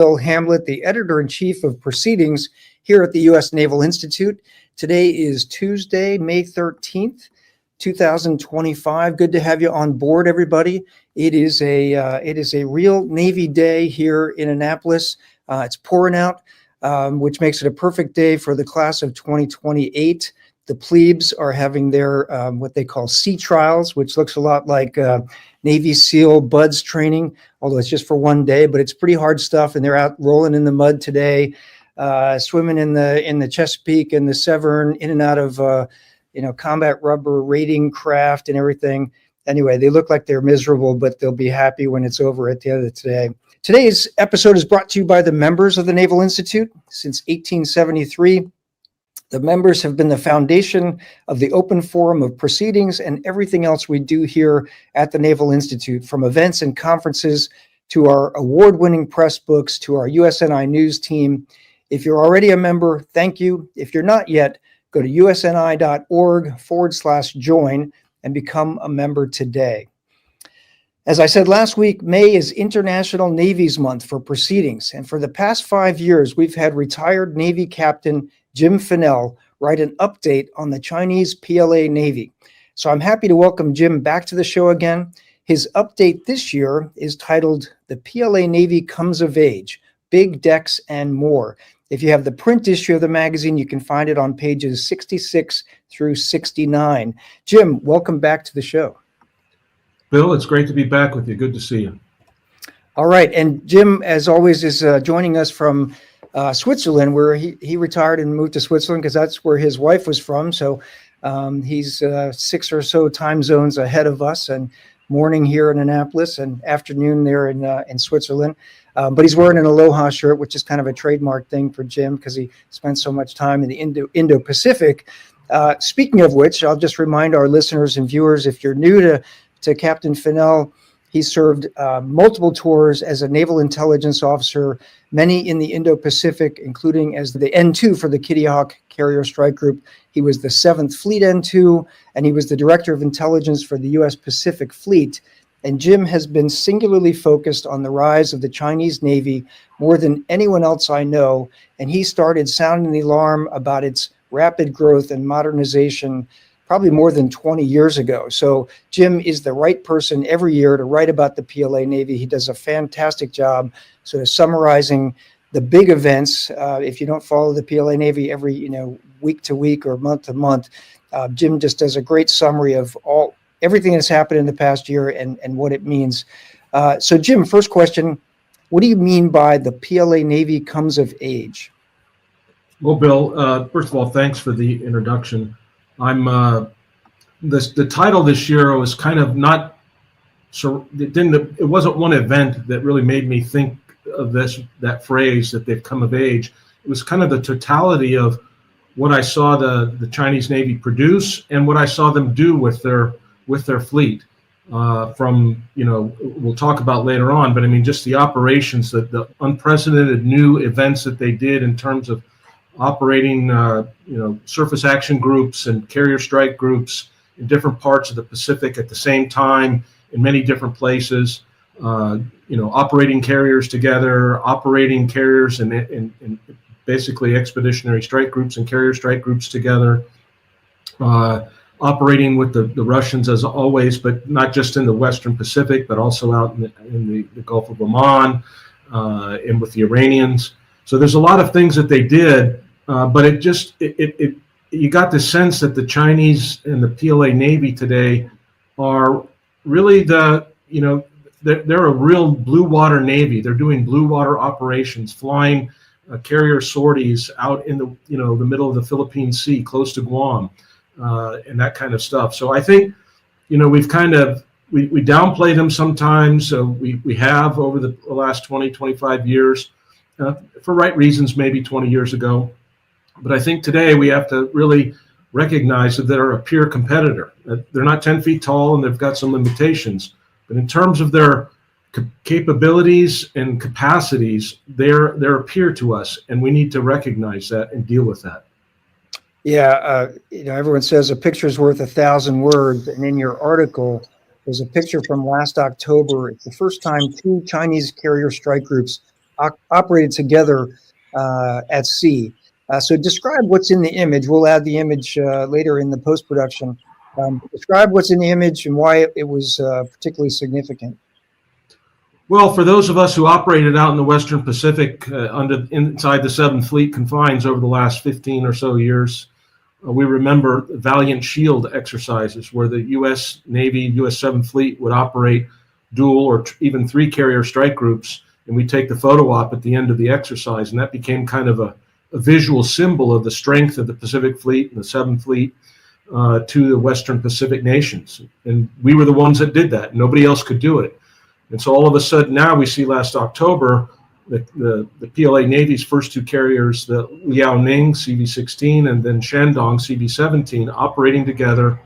Bill Hamlet, the editor-in-chief of Proceedings here at the U.S. Naval Institute. Today is Tuesday, May 13th, 2025. Good to have you on board, everybody. It is a real Navy day here in Annapolis. It's pouring out, which makes it a perfect day for the class of 2028. The plebes are having their what they call sea trials, which looks a lot like Navy SEAL BUDS training, although it's just for one day, but it's pretty hard stuff. And they're out rolling in the mud today, swimming in the Chesapeake and the Severn, in and out of combat rubber raiding craft and everything. Anyway, they look like they're miserable, but they'll be happy when it's over at the end of today. Today's episode is brought to you by the members of the Naval Institute. Since 1873, the members have been the foundation of the open forum of proceedings and everything else we do here at the Naval Institute, from events and conferences to our award-winning press books to our USNI news team. If you're already a member, thank you. If you're not yet, go to usni.org/join and become a member today. As I said last week, May is International Navies Month for Proceedings. And for the past 5 years, we've had retired Navy Captain Jim Fennell write an update on the Chinese PLA Navy. So I'm happy to welcome Jim back to the show again. His update this year is titled "The PLA Navy Comes of Age, Big Decks and More." If you have the print issue of the magazine, you can find it on pages 66 through 69. Jim, welcome back to the show. Bill, it's great to be back with you. Good to see you. All right. And Jim, as always, is joining us from Switzerland, where he retired and moved to Switzerland because that's where his wife was from. So he's 6 or so time zones ahead of us, and morning here in Annapolis and afternoon there in Switzerland. But he's wearing an Aloha shirt, which is kind of a trademark thing for Jim because he spent so much time in the Indo-Pacific. Speaking of which, I'll just remind our listeners and viewers, if you're new to Captain Fennell, he served multiple tours as a naval intelligence officer, many in the Indo-Pacific, including as the N2 for the Kitty Hawk Carrier Strike Group. He was the 7th Fleet N2, and he was the Director of Intelligence for the U.S. Pacific Fleet. And Jim has been singularly focused on the rise of the Chinese Navy more than anyone else I know, and he started sounding the alarm about its rapid growth and modernization probably more than 20 years ago. So Jim is the right person every year to write about the PLA Navy. He does a fantastic job sort of summarizing the big events. If you don't follow the PLA Navy every week to week or month to month, Jim just does a great summary of everything that's happened in the past year and what it means. So Jim, first question, what do you mean by the PLA Navy comes of age? Well, Bill, first of all, thanks for the introduction. The title this year was kind of not so it wasn't one event that really made me think of that phrase that they've come of age. It was kind of the totality of what I saw the Chinese Navy produce and what I saw them do with their fleet. From we'll talk about later on, but I mean just the operations, the unprecedented new events that they did in terms of operating surface action groups and carrier strike groups in different parts of the Pacific at the same time in many different places, operating carriers together, operating carriers and basically expeditionary strike groups and carrier strike groups together, operating with the Russians as always, but not just in the Western Pacific, but also out in the Gulf of Oman and with the Iranians. So there's a lot of things that they did, but you got the sense that the Chinese and the PLA Navy today are really they're a real blue water Navy. They're doing blue water operations, flying carrier sorties out in the middle of the Philippine Sea, close to Guam, and that kind of stuff. So I think we've kind of we downplay them sometimes. We have over the last 20-25 years. For right reasons, maybe 20 years ago. But I think today we have to really recognize that they're a peer competitor. They're not 10 feet tall and they've got some limitations. But in terms of their capabilities and capacities, they're a peer to us, and we need to recognize that and deal with that. Yeah, everyone says a picture's worth 1,000 words, and in your article, there's a picture from last October. It's the first time 2 Chinese carrier strike groups operated together at sea. So describe what's in the image. We'll add the image later in the post-production. Describe what's in the image and why it was particularly significant. Well, for those of us who operated out in the Western Pacific inside the 7th Fleet confines over the last 15 or so years, we remember Valiant Shield exercises where the U.S. Navy, U.S. 7th Fleet would operate dual or even 3 carrier strike groups, and we'd take the photo op at the end of the exercise, and that became kind of a visual symbol of the strength of the Pacific Fleet and the 7th Fleet to the Western Pacific nations. And we were the ones that did that. Nobody else could do it. And so all of a sudden now we see last October the PLA Navy's first 2 carriers, the Liaoning CV-16 and then Shandong CV-17, operating together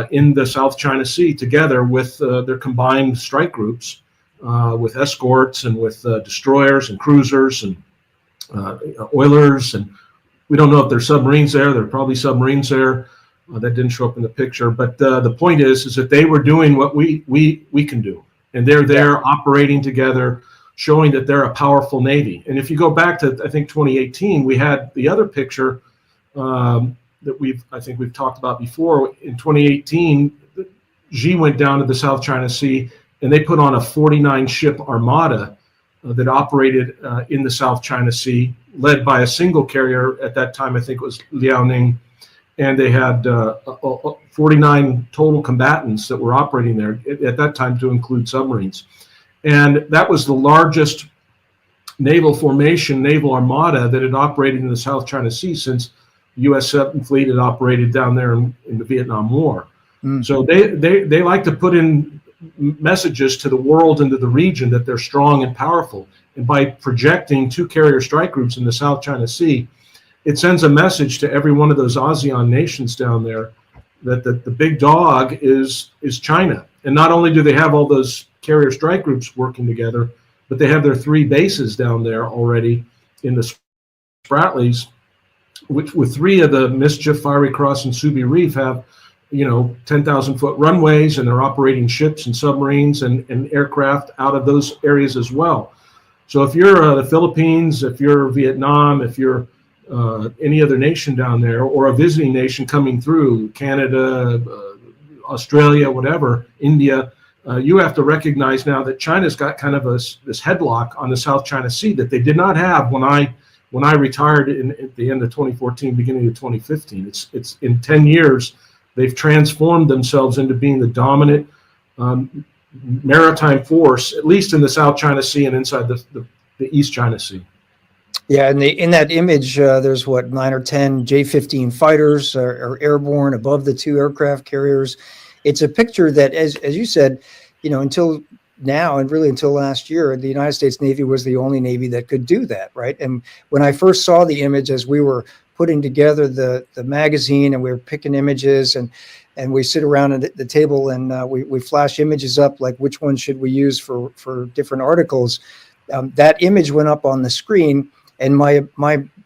in the South China Sea together with their combined strike groups, with escorts and with destroyers and cruisers and oilers. And we don't know if there's submarines there. There are probably submarines there. That didn't show up in the picture. But the point is that they were doing what we can do. And they're there operating together, showing that they're a powerful Navy. And if you go back to, I think, 2018, we had the other picture that I think we've talked about before. In 2018, Xi went down to the South China Sea, and they put on a 49-ship armada that operated in the South China Sea, led by a single carrier. At that time, I think it was Liaoning. And they had 49 total combatants that were operating there at that time, to include submarines. And that was the largest naval formation, naval armada that had operated in the South China Sea since the U.S. 7th Fleet had operated down there in the Vietnam War. So they like to put in messages to the world and to the region that they're strong and powerful. And by projecting 2 carrier strike groups in the South China Sea, it sends a message to every one of those ASEAN nations down there that the big dog is China. And not only do they have all those carrier strike groups working together, but they have their 3 bases down there already in the Spratlys, which with 3 of the Mischief, Fiery Cross, and Subi Reef have 10,000-foot runways, and they're operating ships and submarines and aircraft out of those areas as well. So if you're the Philippines, if you're Vietnam, if you're any other nation down there, or a visiting nation coming through, Canada, Australia, whatever, India, you have to recognize now that China's got kind of this headlock on the South China Sea that they did not have when I retired at the end of 2014, beginning of 2015. It's in 10 years, they've transformed themselves into being the dominant maritime force, at least in the South China Sea and inside the East China Sea. Yeah, and in that image, there's 9 or 10 J-15 fighters are airborne above the 2 aircraft carriers. It's a picture that, as you said, until now and really until last year, the United States Navy was the only Navy that could do that, right? And when I first saw the image, as we were putting together the magazine and we were picking images and we sit around at the table and we flash images up, like which one should we use for different articles, that image went up on the screen. And my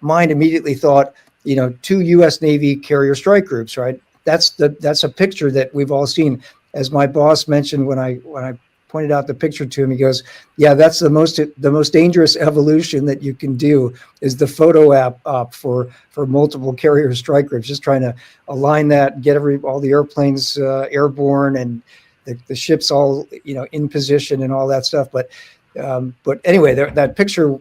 mind immediately thought, 2 U.S. Navy carrier strike groups, right? That's a picture that we've all seen. As my boss mentioned when I pointed out the picture to him, he goes, "Yeah, that's the most dangerous evolution that you can do is the photo op for multiple carrier strike groups. Just trying to align that, get all the airplanes airborne and the ships all in position and all that stuff." But anyway, that picture,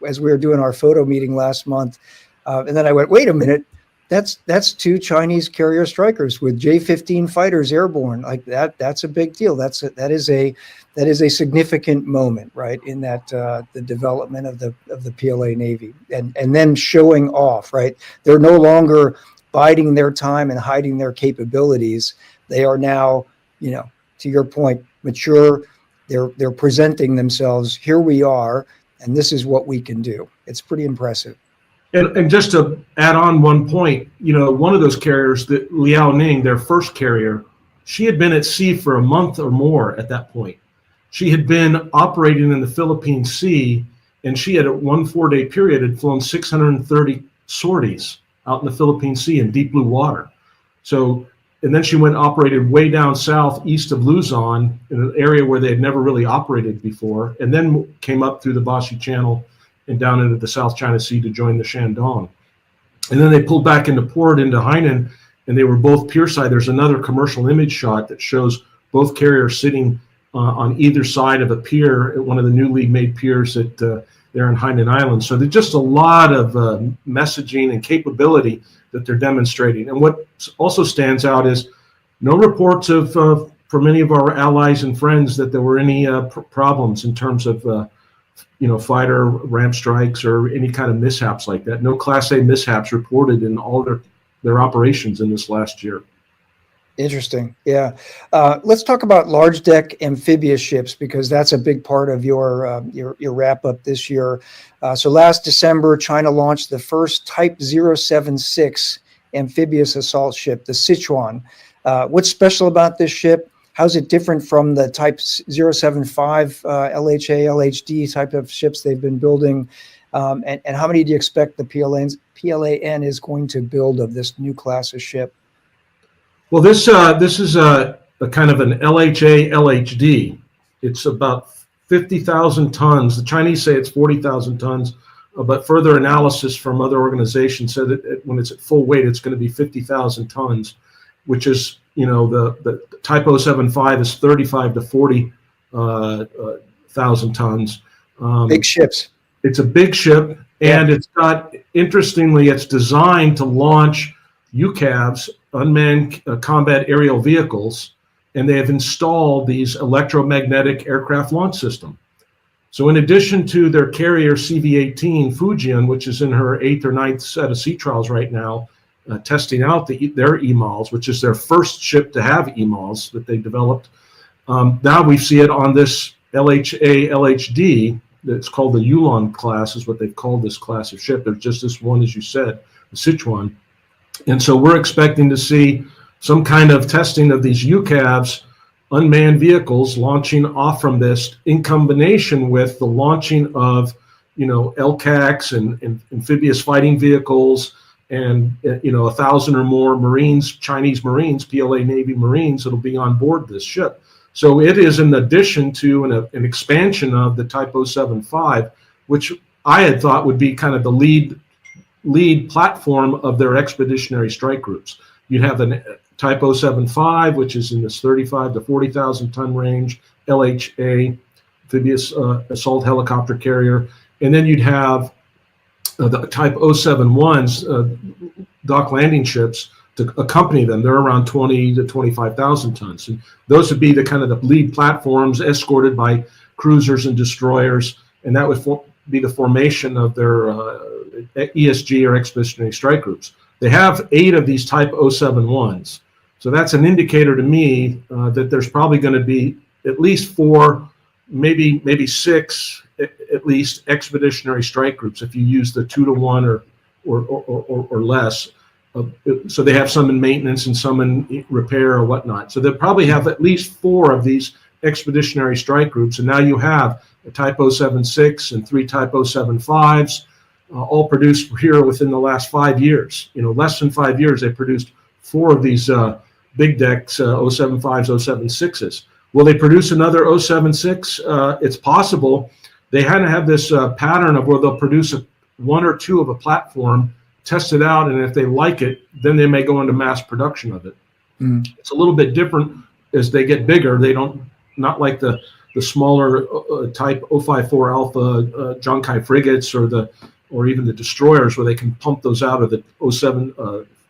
as we were doing our photo meeting last month, and then I went, wait a minute, that's 2 Chinese carrier strikers with J-15 fighters airborne. Like that's a big deal. That is a significant moment, right, in that the development of the PLA Navy, and then showing off, right? They're no longer biding their time and hiding their capabilities. They are now, to your point, mature. They're presenting themselves. Here we are, and this is what we can do. It's pretty impressive. And just to add on one point, one of those carriers, the Liaoning, their first carrier, she had been at sea for a month or more at that point. She had been operating in the Philippine Sea, and she had, at one 4-day period, had flown 630 sorties out in the Philippine Sea in deep blue water. So and then she went and operated way down south east of Luzon in an area where they had never really operated before, and then came up through the Bashi Channel and down into the South China Sea to join the Shandong. And then they pulled back into port into Hainan, and they were both pierside. There's another commercial image shot that shows both carriers sitting on either side of a pier at one of the newly made piers at there in Hainan Island. So there's just a lot of messaging and capability that they're demonstrating. And what also stands out is no reports of from any of our allies and friends that there were any problems in terms of fighter ramp strikes or any kind of mishaps like that. No Class A mishaps reported in all their operations in this last year. Interesting. Yeah. Let's talk about large deck amphibious ships, because that's a big part of your wrap up this year. So last December, China launched the first Type 076 amphibious assault ship, the Sichuan. What's special about this ship? How's it different from the Type 075 LHA, LHD type of ships they've been building? And how many do you expect the PLAN is going to build of this new class of ship? Well, this is a kind of an LHA LHD. It's about 50,000 tons. The Chinese say it's 40,000 tons, but further analysis from other organizations said that when it's at full weight, it's going to be 50,000 tons, which is, the Type 075 is 35 to 40,000 tons. Big ships. It's a big ship, and interestingly, it's designed to launch UCAVs, unmanned combat aerial vehicles, and they have installed these electromagnetic aircraft launch system. So in addition to their carrier CV-18 Fujian, which is in her 8th or 9th set of sea trials right now, testing out their EMALs, which is their first ship to have EMALs that they developed. Now we see it on this LHA LHD. That's called the Yulon class, is what they've called this class of ship. There's just this one, as you said, the Sichuan. And so we're expecting to see some kind of testing of these UCAVs, unmanned vehicles, launching off from this in combination with the launching of, LCACs and amphibious fighting vehicles and, 1,000 or more Marines, Chinese Marines, PLA Navy Marines that'll be on board this ship. So it is in addition to an expansion of the Type 075, which I had thought would be kind of the lead platform of their expeditionary strike groups. You'd have the Type 075, which is in this 35 to 40,000 ton range, LHA, amphibious assault helicopter carrier, and then you'd have the Type 071s, dock landing ships, to accompany them. They're around 20 to 25,000 tons. And those would be the kind of the lead platforms escorted by cruisers and destroyers. And that would be the formation of their ESG or expeditionary strike groups. They have 8 of these Type 071s. So that's an indicator to me that there's probably going to be at least 4, maybe 6, at least expeditionary strike groups if you use the 2 to 1 or less. So they have some in maintenance and some in repair or whatnot. So they'll probably have at least 4 of these expeditionary strike groups. And now you have a Type 076 and 3 Type 075s, all produced here within the last 5 years. Less than 5 years, they produced 4 of these big decks, 075s, 076s. Will they produce another 076? It's possible. They kind of have this pattern of where they'll produce 1 or 2 of a platform, test it out, and if they like it, then they may go into mass production of it. It's a little bit different as they get bigger. They not like the smaller Type 054 Alpha Zhangkai frigates or even the destroyers, where they can pump those out of the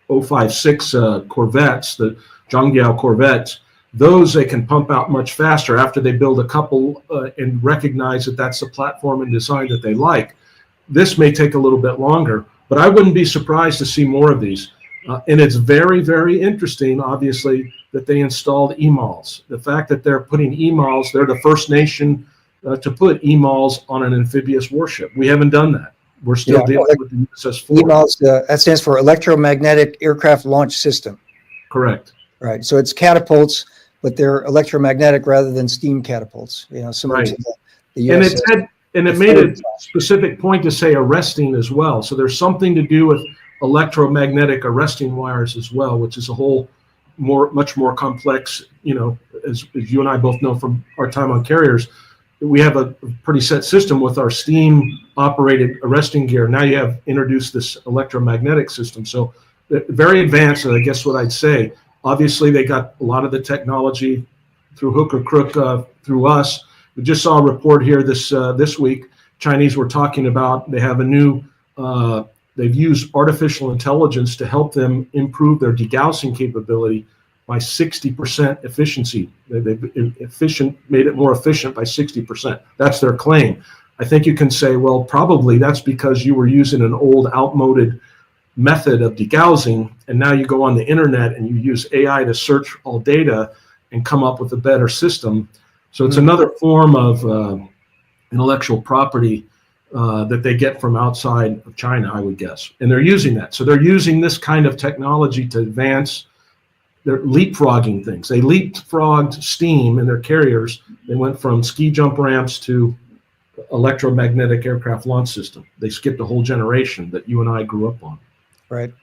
056 corvettes, the Zhangjiao corvettes. Those they can pump out much faster after they build a couple and recognize that that's the platform and design that they like. This may take a little bit longer, but I wouldn't be surprised to see more of these. And it's very, very interesting, obviously, that they installed EMALs. The fact that they're putting EMALs, they're the first nation to put EMALs on an amphibious warship. We haven't done that. We're still dealing with the USS-4. EMALs, that stands for Electromagnetic Aircraft Launch System. Correct. Right. So it's catapults, but they're electromagnetic rather than steam catapults. Similar to the USS. And it made a specific point to say arresting as well. So there's something to do with electromagnetic arresting wires as well, which is a whole much more complex. As you and I both know from our time on carriers, we have a pretty set system with our steam-operated arresting gear. Now you have introduced this electromagnetic system. So very advanced, I guess what I'd say. Obviously, they got a lot of the technology through hook or crook through us. We just saw a report here this week. Chinese were talking about they have a new, they've used artificial intelligence to help them improve their degaussing capability by 60% efficiency. They've made it more efficient by 60%. That's their claim. I think you can say, well, probably that's because you were using an old, outmoded method of degaussing, and now you go on the internet and you use AI to search all data and come up with a better system. So it's another form of intellectual property that they get from outside of China, I would guess. And they're using that. So they're using this kind of technology to advance. They're leapfrogging things. They leapfrogged steam in their carriers. They went from ski jump ramps to electromagnetic aircraft launch system. They skipped a whole generation that you and I grew up on. Right.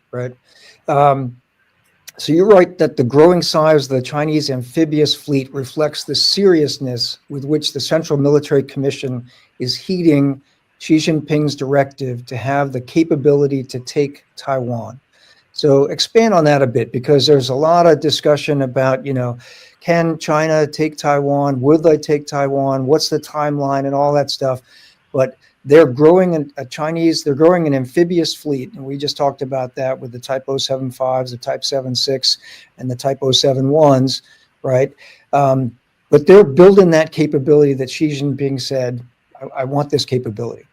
So you're right that the growing size of the Chinese amphibious fleet reflects the seriousness with which the Central Military Commission is heeding Xi Jinping's directive to have the capability to take Taiwan. So expand on that a bit, because there's a lot of discussion about, can China take Taiwan? Would they take Taiwan? What's the timeline and all that stuff? But they're growing they're growing an amphibious fleet. And we just talked about that with the Type 075s, the Type 76, and the Type 071s, right? But they're building that capability that Xi Jinping said, I want this capability.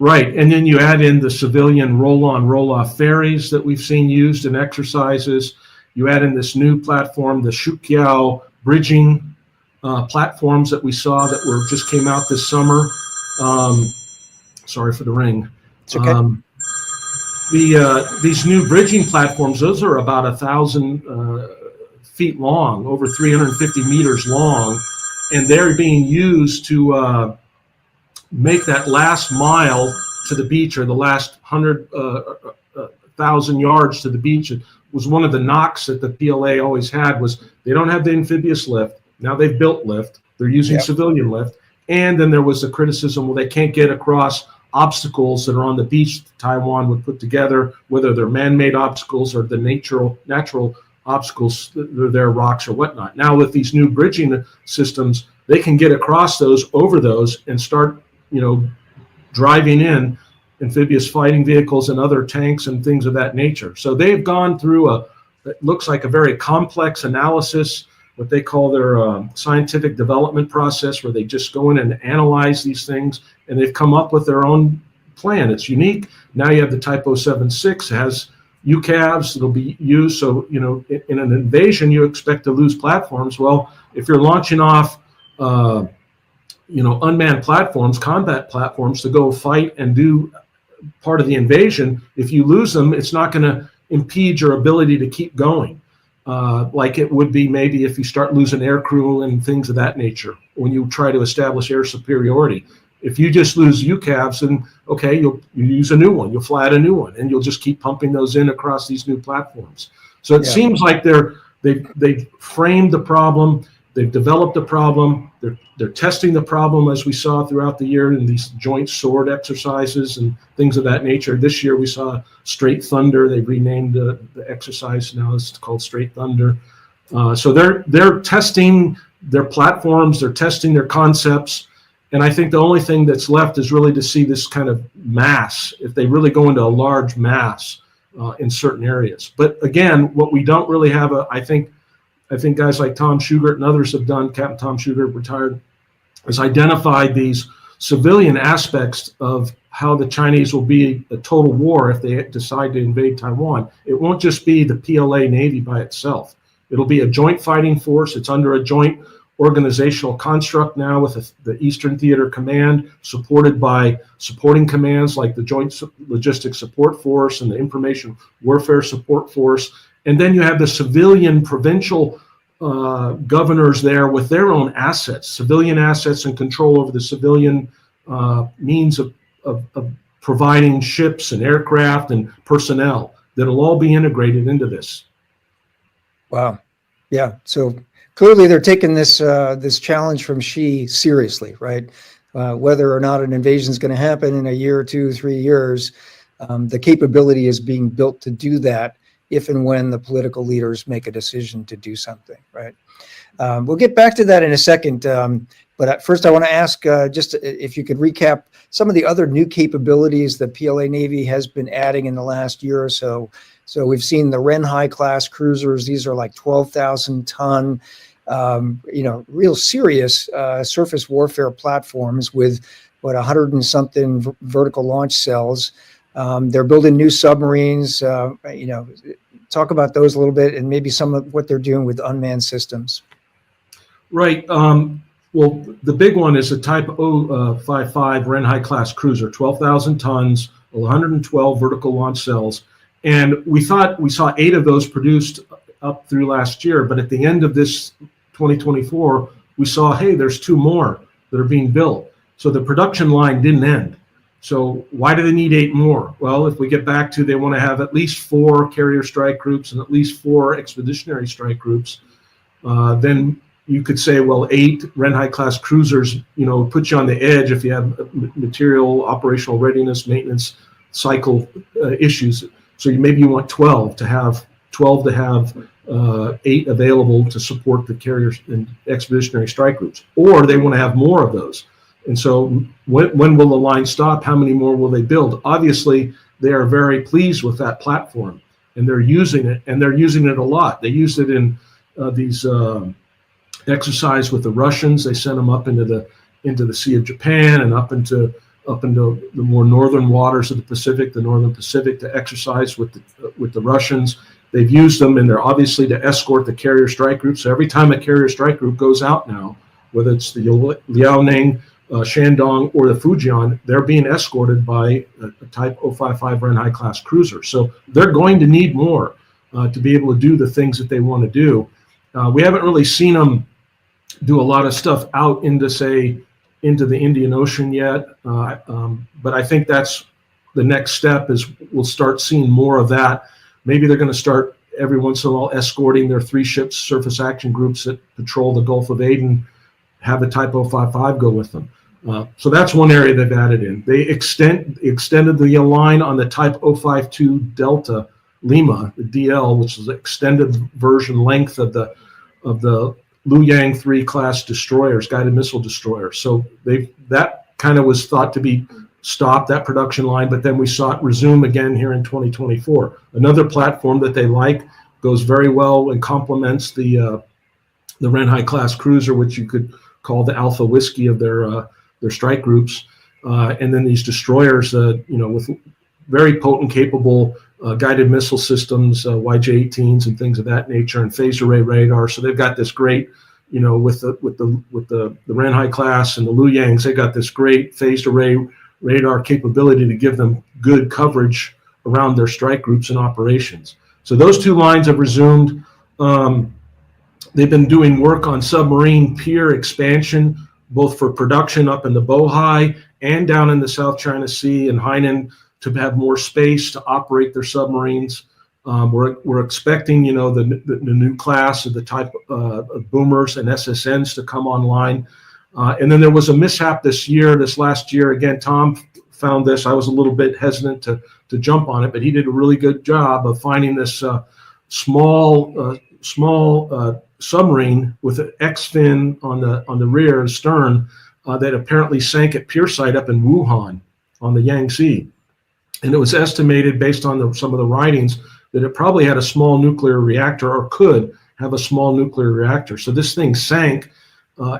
Right, and then you add in the civilian roll-on, roll-off ferries that we've seen used in exercises. You add in this new platform, the Shuqiao bridging platforms that we saw that just came out this summer. Sorry for the ring. It's okay. These new bridging platforms, those are about 1,000 feet long, over 350 meters long, and they're being used to make that last mile to the beach, or the last 1,000 yards to the beach. It was one of the knocks that the PLA always had, was they don't have the amphibious lift. Now they've built lift. They're using civilian lift. And then there was the criticism, well, they can't get across obstacles that are on the beach that Taiwan would put together, whether they're man-made obstacles or the natural obstacles, they're rocks or whatnot. Now with these new bridging systems, they can get across those, over those, and start driving in amphibious fighting vehicles and other tanks and things of that nature. So they've gone through it looks like a very complex analysis, what they call their scientific development process, where they just go in and analyze these things, and they've come up with their own plan. It's unique. Now you have the Type 076, has UCAVs that'll be used. So, in an invasion, you expect to lose platforms. Well, if you're launching off unmanned platforms, combat platforms, to go fight and do part of the invasion, if you lose them, it's not going to impede your ability to keep going, like it would be maybe if you start losing air crew and things of that nature when you try to establish air superiority. If you just lose UCAVs, then okay, you use a new one, you'll fly at a new one, and you'll just keep pumping those in across these new platforms. So it seems like they've framed the problem. They've developed a problem. They're testing the problem, as we saw throughout the year in these joint sword exercises and things of that nature. This year we saw Straight Thunder. They've renamed the exercise now. It's called Straight Thunder. So they're testing their platforms. They're testing their concepts. And I think the only thing that's left is really to see this kind of mass, if they really go into a large mass in certain areas. But again, what we don't really have, I think guys like Tom Schugert and others have done, Captain Tom Schugert, retired, has identified these civilian aspects of how the Chinese will be a total war if they decide to invade Taiwan. It won't just be the PLA Navy by itself. It'll be a joint fighting force. It's under a joint organizational construct now with the Eastern Theater Command, supported by supporting commands like the Joint Logistics Support Force and the Information Warfare Support Force. And then you have the civilian provincial governors there with their own assets, civilian assets, and control over the civilian means of providing ships and aircraft and personnel that'll all be integrated into this. Wow. Yeah. So clearly they're taking this challenge from Xi seriously, right? Whether or not an invasion is going to happen in a year, 2, 3 years, the capability is being built to do that if and when the political leaders make a decision to do something, right? We'll get back to that in a second. But first, I want to ask just if you could recap some of the other new capabilities the PLA Navy has been adding in the last year or so. So we've seen the Renhai class cruisers. These are like 12,000 ton, real serious surface warfare platforms with 100 and something vertical launch cells. They're building new submarines. Talk about those a little bit and maybe some of what they're doing with unmanned systems. Right. Well, the big one is a Type 055 Renhai class cruiser, 12,000 tons, 112 vertical launch cells. And we thought we saw 8 of those produced up through last year. But at the end of this 2024, we saw, hey, there's 2 more that are being built. So the production line didn't end. So why do they need 8 more? Well, if we get back to they want to have at least 4 carrier strike groups and at least 4 expeditionary strike groups, then you could say, well, 8 Renhai class cruisers, put you on the edge if you have material, operational readiness, maintenance cycle issues. So maybe you want 12 to have 8 available to support the carrier and expeditionary strike groups, or they want to have more of those. And so when will the line stop? How many more will they build? Obviously, they are very pleased with that platform, and they're using it, and they're using it a lot. They used it in these exercise with the Russians. They sent them up into the Sea of Japan and up into the more northern waters of the Pacific, the northern Pacific, to exercise with the Russians. They've used them, and they're obviously to escort the carrier strike group. So every time a carrier strike group goes out now, whether it's the Liaoning, Shandong, or the Fujian, they're being escorted by a Type 055 Renhai class cruiser. So they're going to need more to be able to do the things that they want to do. We haven't really seen them do a lot of stuff out into the Indian Ocean yet, but I think that's the next step. Is we'll start seeing more of that. Maybe they're going to start every once in a while escorting their 3 ships surface action groups that patrol the Gulf of Aden, have the Type 055 go with them. So that's one area they've added in. They extended the line on the Type 052 Delta Lima, the DL, which is the extended version length of the Luoyang 3 class destroyers, guided missile destroyers. So that kind of was thought to be stopped, that production line, but then we saw it resume again here in 2024. Another platform that they like, goes very well and complements the Renhai class cruiser, which you could call the Alpha Whiskey of their strike groups, and then these destroyers, with very potent, capable guided missile systems, YJ-18s and things of that nature, and phased array radar. So they've got this great, with the Renhai class and the Luoyangs, they got this great phased array radar capability to give them good coverage around their strike groups and operations. So those 2 lines have resumed. They've been doing work on submarine pier expansion, both for production up in the Bohai and down in the South China Sea and Hainan, to have more space to operate their submarines. We're expecting, the new class of the type of boomers and SSNs to come online. And then there was a mishap this last year. Again, Tom found this. I was a little bit hesitant to jump on it, but he did a really good job of finding this small submarine with an X-fin on the rear and stern that apparently sank at pier site up in Wuhan on the Yangtze. And it was estimated, based on some of the writings, that it probably had a small nuclear reactor, or could have a small nuclear reactor. So this thing sank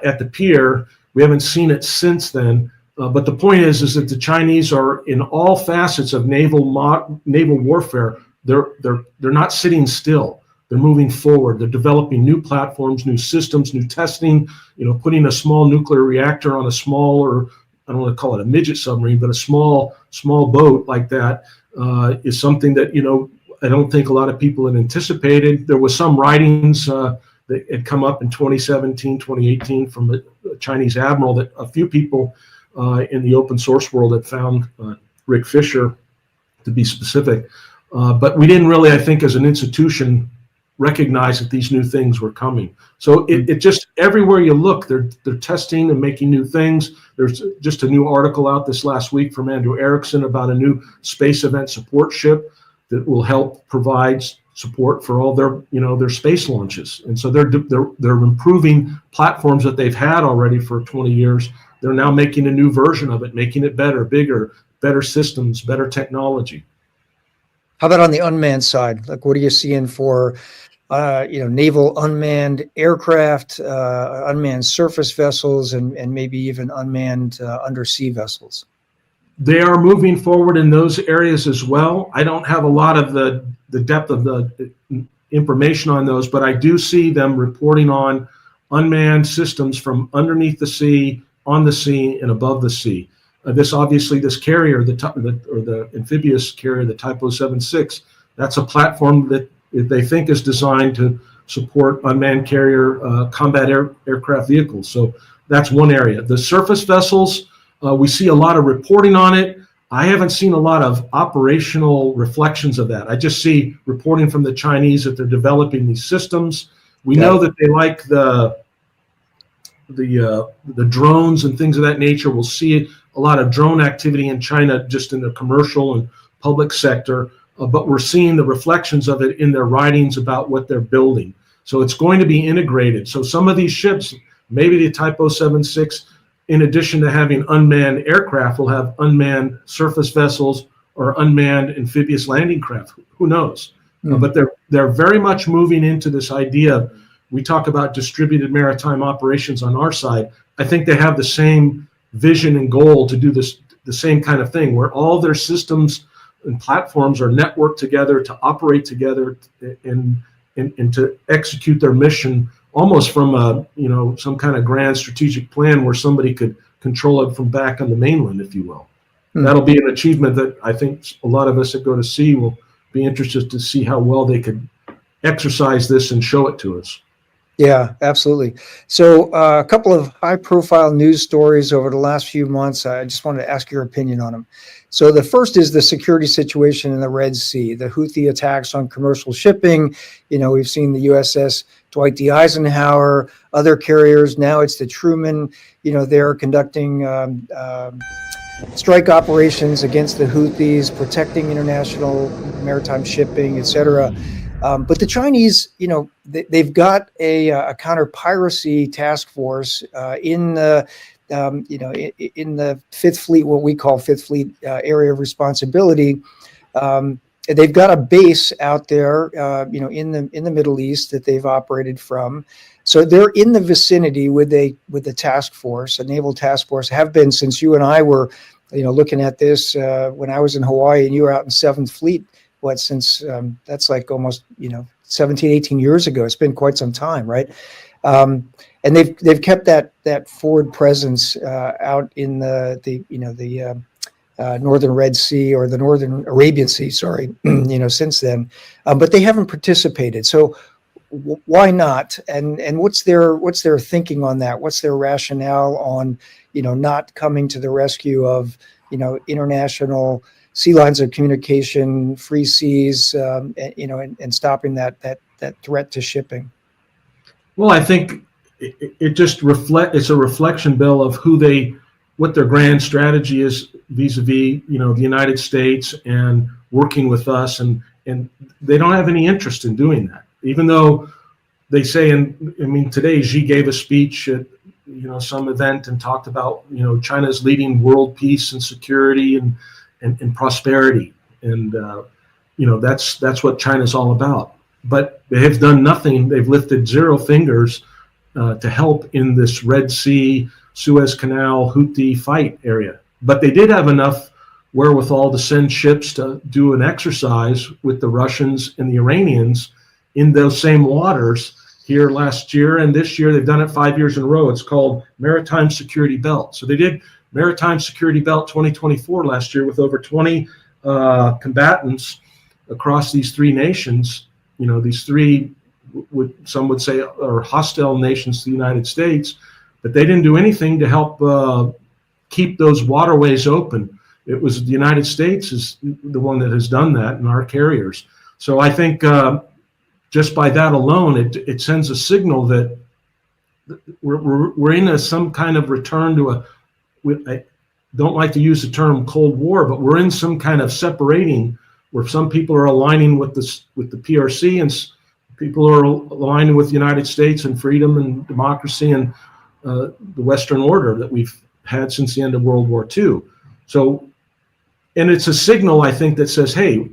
at the pier. We haven't seen it since then. But the point is that the Chinese are, in all facets of naval warfare, they're not sitting still. They're moving forward. They're developing new platforms, new systems, new testing. Putting a small nuclear reactor on a small, or I don't want to call it a midget submarine, but a small boat like that is something that I don't think a lot of people had anticipated. There was some writings that had come up in 2017, 2018 from a Chinese admiral that a few people in the open source world had found, Rick Fisher to be specific. But we didn't really, I think, as an institution, recognize that these new things were coming. So it just, everywhere you look, they're testing and making new things. There's just a new article out this last week from Andrew Erickson about a new space event support ship that will help provide support for all their, their space launches. And so they're improving platforms that they've had already for 20 years. They're now making a new version of it, making it better, bigger, better systems, better technology. How about on the unmanned side? Like, what are you seeing for, naval unmanned aircraft, unmanned surface vessels, and maybe even unmanned undersea vessels? They are moving forward in those areas as well. I don't have a lot of the depth of the information on those, but I do see them reporting on unmanned systems from underneath the sea, on the sea, and above the sea. This carrier, the amphibious carrier, the Type 076, that's a platform that they think is designed to support unmanned carrier combat aircraft vehicles. So that's one area. The surface vessels, we see a lot of reporting on it. I haven't seen a lot of operational reflections of that. I just see reporting from the Chinese that they're developing these systems. We know that they like the drones and things of that nature. We'll see a lot of drone activity in China, just in the commercial and public sector, but we're seeing the reflections of it in their writings about what they're building. So it's going to be integrated. So some of these ships, maybe the Type 076, in addition to having unmanned aircraft, will have unmanned surface vessels or unmanned amphibious landing craft. Who knows? But they're very much moving into this idea. We talk about distributed maritime operations on our side. I think they have the same vision and goal to do the same kind of thing, where all their systems and platforms are networked together to operate together and to execute their mission, almost from some kind of grand strategic plan where somebody could control it from back on the mainland, if you will. That'll be an achievement that I think a lot of us that go to sea will be interested to see how well they could exercise this and show it to us. Yeah, absolutely. So a couple of high-profile news stories over the last few months. I just wanted to ask your opinion on them. So the first is the security situation in the Red Sea, the Houthi attacks on commercial shipping. We've seen the USS Dwight D. Eisenhower, other carriers. Now it's the Truman. They're conducting strike operations against the Houthis, protecting international maritime shipping, etc. But the Chinese, they've got a counter-piracy task force in the Fifth Fleet, what we call Fifth Fleet area of responsibility. They've got a base out there, in the Middle East that they've operated from. So they're in the vicinity with the task force, a naval task force, have been since you and I were, looking at this when I was in Hawaii and you were out in Seventh Fleet. Since that's like almost 17, 18 years ago. It's been quite some time, right? And they've kept that forward presence out in the northern Red Sea, or the northern Arabian Sea, sorry, since then. But they haven't participated. So why not? And what's their thinking on that? What's their rationale on not coming to the rescue of international sea lines of communication, free seas, and stopping that threat to shipping? Well, I think it just it's a reflection, Bill, of what their grand strategy is vis-a-vis, the United States and working with us, and they don't have any interest in doing that. Even though they say, today Xi gave a speech at some event and talked about China's leading world peace and security and prosperity, and that's what China's all about. But they have done nothing. They've lifted zero fingers to help in this Red Sea, Suez Canal, Houthi fight area. But they did have enough wherewithal to send ships to do an exercise with the Russians and the Iranians in those same waters here last year, and this year they've done it 5 years in a row. It's called Maritime Security Belt. So they did Maritime Security Belt 2024 last year with over 20 combatants across these three nations. These three, some would say, are hostile nations to the United States, but they didn't do anything to help keep those waterways open. It was the United States is the one that has done that, and our carriers. So I think just by that alone, it sends a signal that we're in some kind of return to I don't like to use the term Cold War, but we're in some kind of separating where some people are aligning with the PRC and people are aligning with the United States and freedom and democracy and the Western order that we've had since the end of World War II. So, and it's a signal, I think, that says, hey,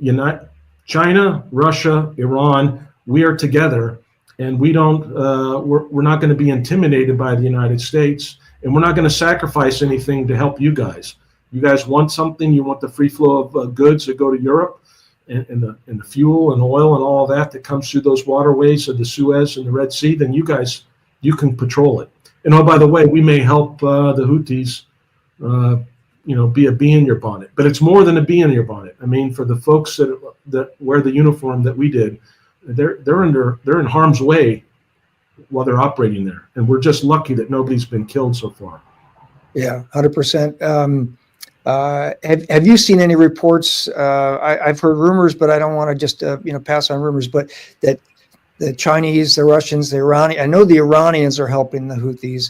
China, Russia, Iran, we are together, and we're not going to be intimidated by the United States, and we're not going to sacrifice anything to help you guys. You guys want something, you want the free flow of goods that go to Europe, and the fuel and oil and all of that comes through those waterways of the Suez and the Red Sea, then you can patrol it. And oh, by the way, we may help the Houthis, be a bee in your bonnet. But it's more than a bee in your bonnet. I mean, for the folks that wear the uniform that we did, they're in harm's way while they're operating there, and we're just lucky that nobody's been killed so far. Yeah, 100%. Have you seen any reports? I've heard rumors, but I don't want to just pass on rumors. But that the Chinese, the Russians, the Iranians, I know the Iranians are helping the Houthis.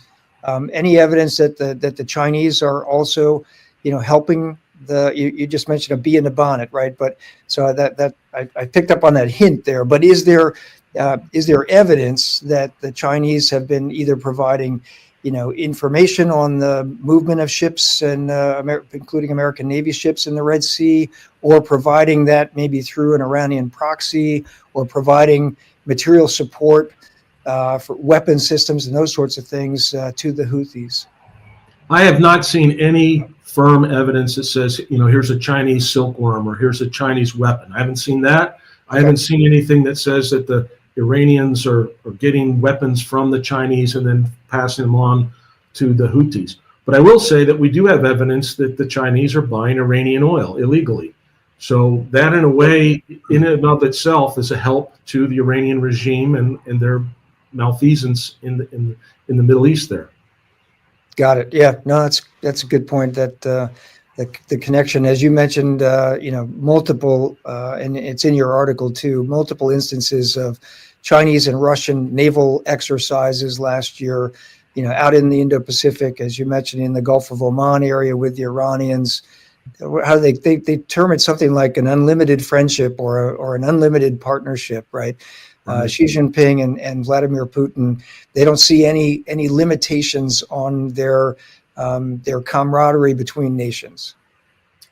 Any evidence that the Chinese are also, helping you just mentioned a bee in the bonnet, right? But so that I picked up on that hint there. But is there evidence that the Chinese have been either providing, information on the movement of ships and including American Navy ships in the Red Sea, or providing that maybe through an Iranian proxy, or providing material support for weapon systems and those sorts of things to the Houthis? I have not seen any firm evidence that says, here's a Chinese silkworm or here's a Chinese weapon. I haven't seen that. I haven't seen anything that says that the Iranians are getting weapons from the Chinese and then passing them on to the Houthis. But I will say that we do have evidence that the Chinese are buying Iranian oil illegally. So that, in a way, in and of itself, is a help to the Iranian regime and their malfeasance in the Middle East there. Got it. Yeah, no, that's a good point. That the connection, as you mentioned, multiple, and it's in your article too, multiple instances of Chinese and Russian naval exercises last year, out in the Indo-Pacific, as you mentioned, in the Gulf of Oman area with the Iranians. How they term it something like an unlimited friendship or an unlimited partnership, right? Xi Jinping and Vladimir Putin, they don't see any limitations on their camaraderie between nations.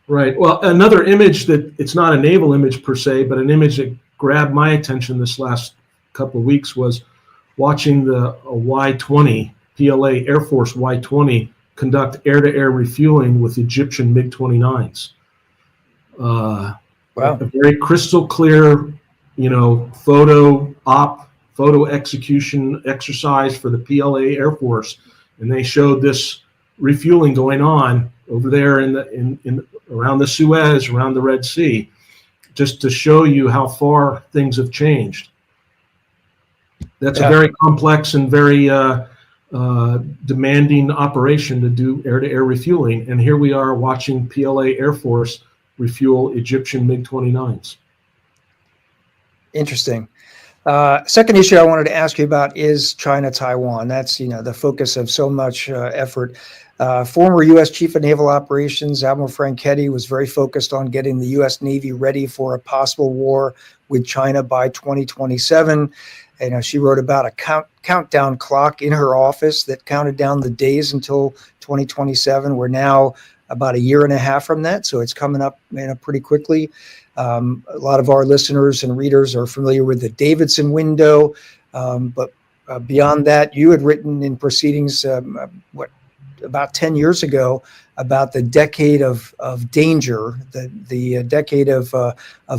Right. Well, another image that it's not a naval image per se, but an image that grabbed my attention this last couple of weeks was watching the Y-20 PLA Air Force Y-20 conduct air-to-air refueling with Egyptian MiG-29s. Wow. A very crystal clear, photo execution exercise for the PLA Air Force, and they showed this refueling going on over there in around the Suez, around the Red Sea, just to show you how far things have changed. That's a very complex and very demanding operation to do air-to-air refueling, and here we are watching PLA Air Force refuel Egyptian MiG-29s. Interesting. Second issue I wanted to ask you about is China-Taiwan. That's, the focus of so much effort. Former U.S. Chief of Naval Operations, Admiral Franchetti, was very focused on getting the U.S. Navy ready for a possible war with China by 2027. She wrote about a countdown clock in her office that counted down the days until 2027. We're now about a year and a half from that, so it's coming up pretty quickly. A lot of our listeners and readers are familiar with the Davidson window, but beyond that, you had written in proceedings about 10 years ago about the decade of danger, the decade of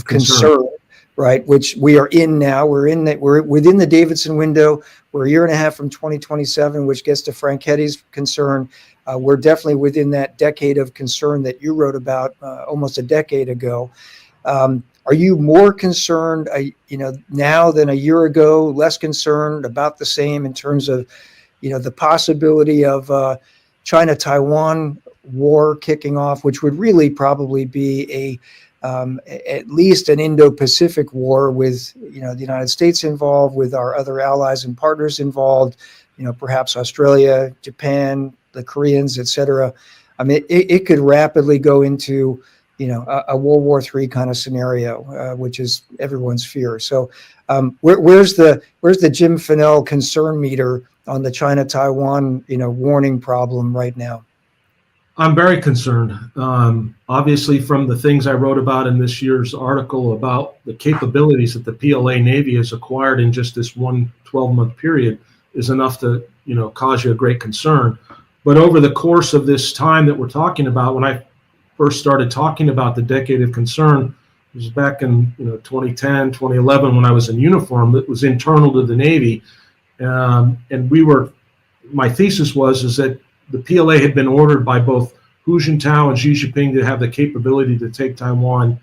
concern, right? Which we are in now. We're within the Davidson window. We're a year and a half from 2027, which gets to Franchetti's concern. We're definitely within that decade of concern that you wrote about almost a decade ago. Are you more concerned, now than a year ago? Less concerned, about the same in terms of, the possibility of China-Taiwan war kicking off, which would really probably be at least an Indo-Pacific war with, the United States involved, with our other allies and partners involved, perhaps Australia, Japan, the Koreans, etc. I mean, it could rapidly go into, a World War III kind of scenario, which is everyone's fear. So where's the Jim Fennell concern meter on the China-Taiwan, warning problem right now? I'm very concerned. Obviously, from the things I wrote about in this year's article about the capabilities that the PLA Navy has acquired in just this one 12-month period is enough to, cause you a great concern. But over the course of this time that we're talking about, when I first started talking about the decade of concern, it was back in 2010, 2011, when I was in uniform, that was internal to the Navy. And my thesis is that the PLA had been ordered by both Hu Jintao and Xi Jinping to have the capability to take Taiwan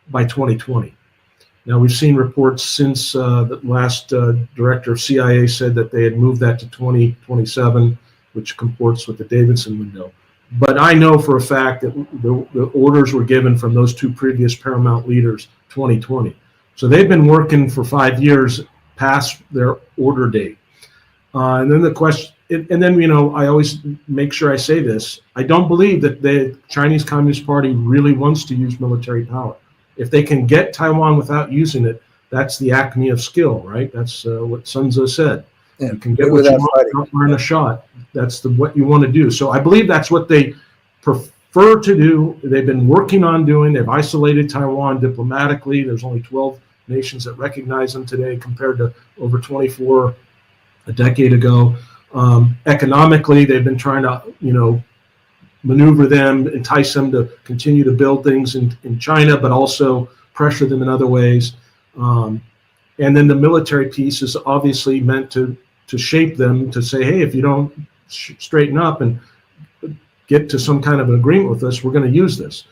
by 2020. Now, we've seen reports since the last director of CIA said that they had moved that to 2027, which comports with the Davidson window. But I know for a fact that the orders were given from those two previous paramount leaders, 2020. So they've been working for 5 years past their order date. And then the question, I always make sure I say this. I don't believe that the Chinese Communist Party really wants to use military power. If they can get Taiwan without using it, that's the acme of skill, right? That's what Sun Tzu said. Yeah, you can get what you want without firing a shot. That's what you want to do. So I believe that's what they prefer to do. They've been working on doing. They've isolated Taiwan diplomatically. There's only 12 nations that recognize them today compared to over 24 a decade ago. Economically, they've been trying to, maneuver them, entice them to continue to build things in China, but also pressure them in other ways. And then the military piece is obviously meant to shape them to say, hey, if you don't straighten up and get to some kind of an agreement with us, we're going to use this.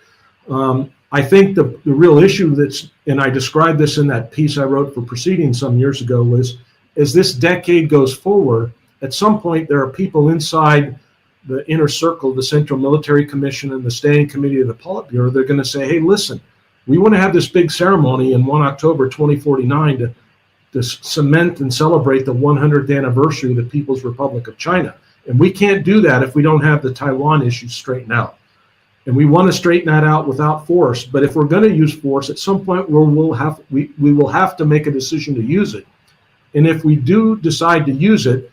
I think the real issue and I described this in that piece I wrote for Proceedings some years ago, was as this decade goes forward, at some point there are people inside the inner circle, the Central Military Commission and the Standing Committee of the Politburo. They're going to say, hey, listen, we want to have this big ceremony in 1 October 2049 to cement and celebrate the 100th anniversary of the People's Republic of China. And we can't do that if we don't have the Taiwan issue straightened out. And we want to straighten that out without force. But if we're going to use force, at some point we will have to make a decision to use it. And if we do decide to use it,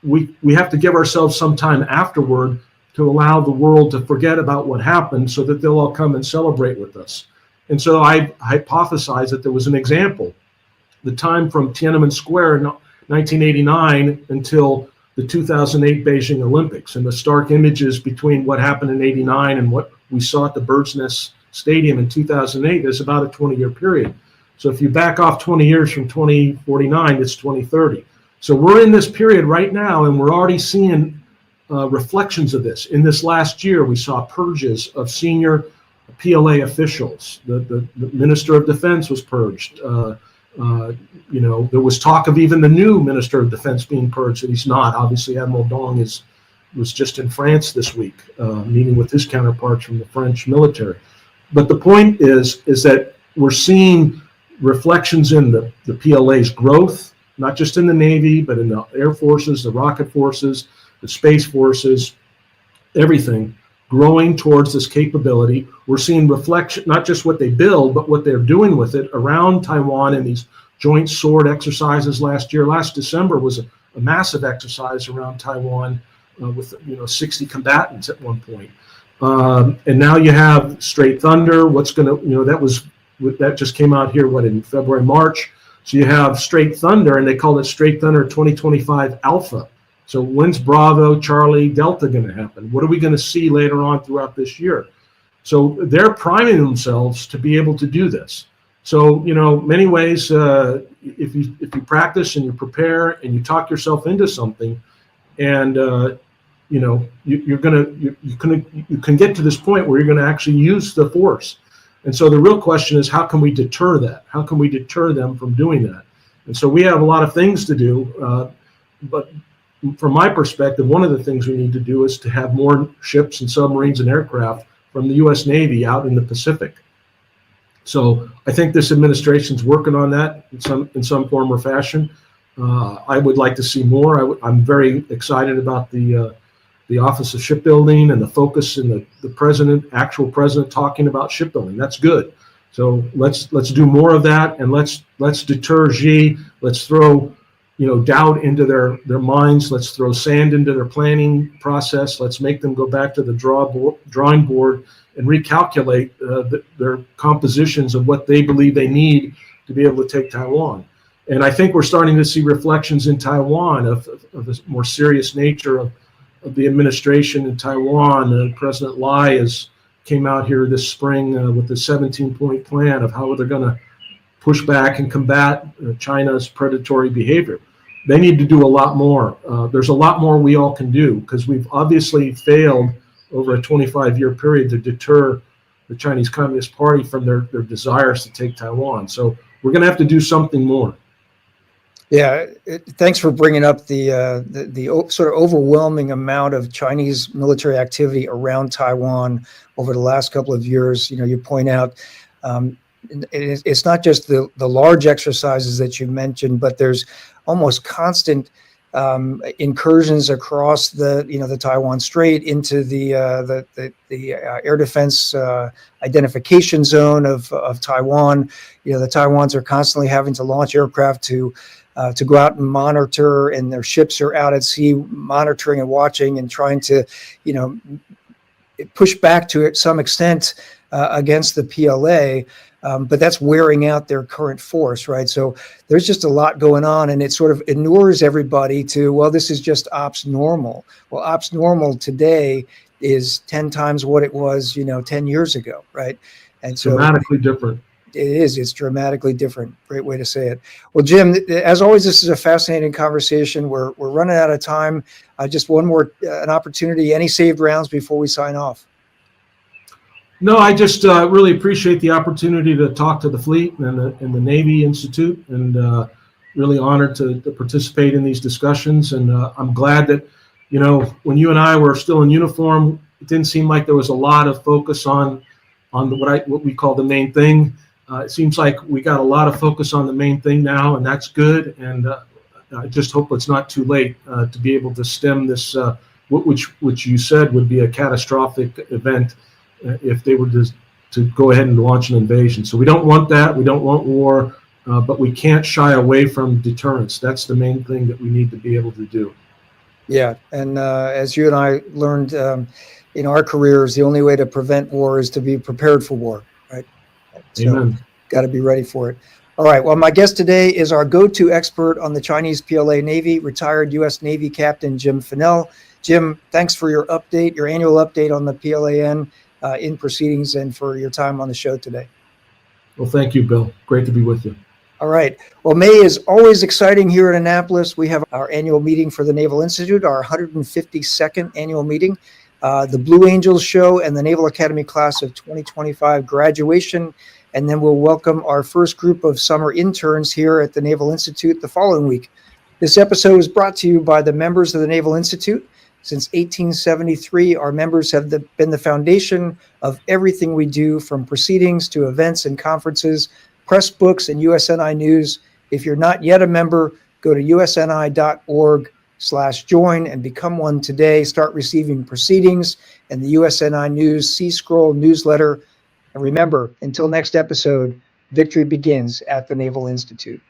we have to give ourselves some time afterward to allow the world to forget about what happened so that they'll all come and celebrate with us. And so I hypothesized that there was an example. The time from Tiananmen Square in 1989 until the 2008 Beijing Olympics, and the stark images between what happened in 89 and what we saw at the Bird's Nest Stadium in 2008 is about a 20-year period. So if you back off 20 years from 2049, it's 2030. So we're in this period right now, and we're already seeing reflections of this. In this last year, we saw purges of senior PLA officials. The Minister of Defense was purged. There was talk of even the new Minister of Defense being purged, and he's not. Obviously, Admiral Dong was just in France this week, meeting with his counterparts from the French military. But the point is that we're seeing reflections in the PLA's growth, not just in the Navy, but in the Air Forces, the rocket forces, the Space Forces, everything growing towards this capability. We're seeing reflection, not just what they build, but what they're doing with it around Taiwan in these joint sword exercises last year. Last December was a massive exercise around Taiwan with 60 combatants at one point. And now you have Straight Thunder. That just came out here, in February, March. So you have Straight Thunder, and they call it Straight Thunder 2025 Alpha. So when's Bravo, Charlie, Delta going to happen? What are we going to see later on throughout this year? So they're priming themselves to be able to do this. So, many ways, if you practice and you prepare and you talk yourself into something, and you can get to this point where you're going to actually use the force. And so the real question is, how can we deter that? How can we deter them from doing that? And so we have a lot of things to do, but from my perspective, one of the things we need to do is to have more ships and submarines and aircraft from the U.S. Navy out in the Pacific. So I think this administration's working on that in some form or fashion. I would like to see more. I'm very excited about the Office of Shipbuilding and the focus and the actual president talking about shipbuilding. That's good. So let's do more of that, and let's deter Xi. Let's throw doubt into their minds. Let's throw sand into their planning process. Let's make them go back to the drawing board and recalculate their compositions of what they believe they need to be able to take Taiwan. And I think we're starting to see reflections in Taiwan of a more serious nature of the administration in Taiwan. President Lai came out here this spring with a 17-point plan of how they're going to push back and combat China's predatory behavior. They need to do a lot more. There's a lot more we all can do, because we've obviously failed over a 25-year period to deter the Chinese Communist Party from their desires to take Taiwan. So we're going to have to do something more. Yeah, thanks for bringing up the sort of overwhelming amount of Chinese military activity around Taiwan over the last couple of years. You point out it's not just the large exercises that you mentioned, but there's almost constant incursions across the Taiwan Strait into the air defense identification zone of Taiwan. The Taiwans are constantly having to launch aircraft to go out and monitor, and their ships are out at sea monitoring and watching and trying to, push back to some extent against the PLA. But that's wearing out their current force, right? So there's just a lot going on, and it sort of inures everybody to, well, this is just ops normal. Well, ops normal today is 10 times what it was, 10 years ago, right? And so dramatically different. It's dramatically different. Great way to say it. Well, Jim, as always, this is a fascinating conversation. We're running out of time. Just one more an opportunity. Any saved rounds before we sign off? No, I just really appreciate the opportunity to talk to the fleet and the Navy Institute, and really honored to participate in these discussions. And I'm glad that, when you and I were still in uniform, it didn't seem like there was a lot of focus on what we call the main thing. It seems like we got a lot of focus on the main thing now, and that's good. And I just hope it's not too late to be able to stem this, which you said would be a catastrophic event if they were to go ahead and launch an invasion. So we don't want that. We don't want war, but we can't shy away from deterrence. That's the main thing that we need to be able to do. Yeah, and as you and I learned in our careers, the only way to prevent war is to be prepared for war, right? So, Amen. Got to be ready for it. All right. Well, my guest today is our go-to expert on the Chinese PLA Navy, retired U.S. Navy Captain Jim Fennell. Jim, thanks for your annual update on the PLAN in proceedings, and for your time on the show today. Well, thank you, Bill. Great to be with you. All right. Well, May is always exciting here in Annapolis. We have our annual meeting for the Naval Institute, our 152nd annual meeting, the Blue Angels show, and the Naval Academy class of 2025 graduation. And then we'll welcome our first group of summer interns here at the Naval Institute the following week. This episode is brought to you by the members of the Naval Institute. Since 1873, our members have been the foundation of everything we do, from proceedings to events and conferences, press books, and USNI news. If you're not yet a member, go to usni.org/join and become one today. Start receiving proceedings and the USNI News C-Scroll newsletter. And remember, until next episode, victory begins at the Naval Institute.